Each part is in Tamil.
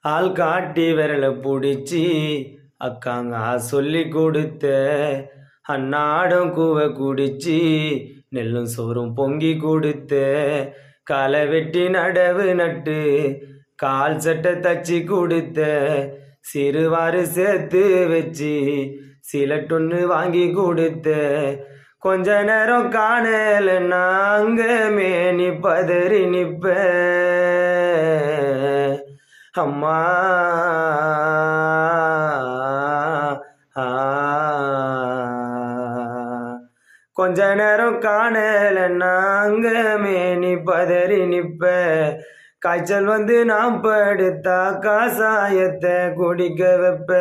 ஆள் காட்டி விரல புடிச்சி அக்காங்க சொல்லி கொடுத்த அன்னாடம் கூவ குடிச்சி நெல்லும் சோறும் பொங்கி கொடுத்த காலை வெட்டி நடவு நட்டு கால் சட்டை தச்சு கொடுத்த சிறுவாறு சேர்த்து வச்சு சிலட்டொன்னு வாங்கி கொடுத்த கொஞ்ச நேரம் காணல நாங்க மேனி பதறி நிப்ப அம்மா கொஞ்ச நேரம் காணல நாங்க மேனி பதறி நிப்ப காய்ச்சல் வந்து நாம் படுத்தா காசாயத்தை குடிக்க வைப்ப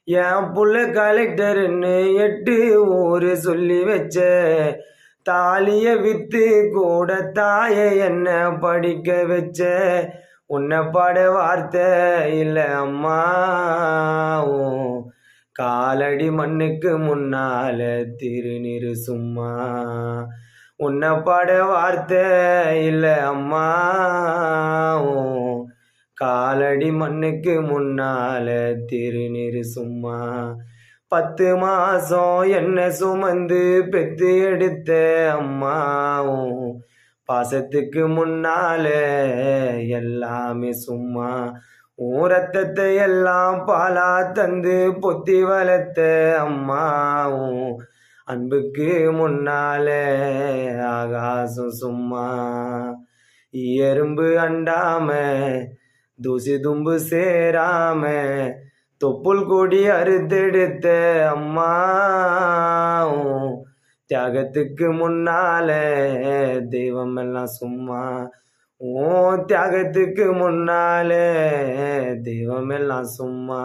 என் புள்ள கலெக்டர்னு 8 ஊரு சொல்லி வச்ச தாலிய வித்து கூட தாய என்ன படிக்க வச்ச உன்னை பாட வார்த்தை இல்லை அம்மா காலடி மண்ணுக்கு முன்னால திருநீரு சும்மா உன்னை பாட வார்த்தை இல்லை அம்மா காலடி மண்ணுக்கு முன்னால திருநீரு சும்மா 10 மாசம் என்ன சுமந்து பெத்து எடுத்த அம்மாவும் பாசத்துக்கு முன்னால எல்லாமே சும்மா ரத்தத்தை எல்லாம் பாலா தந்து பொத்தி வளர்த்த அம்மாவும் அன்புக்கு முன்னால ஆகாசம் சும்மா எறும்பு அண்டாம தூசி தும்பு சேராம தொப்புள் கொடி அறுத்தெடுத்த அம்மாவும் தியாகத்துக்கு முன்னால தெய்வம் எல்லாம் சும்மா தியாகத்துக்கு முன்னால தெய்வம் எல்லாம் சும்மா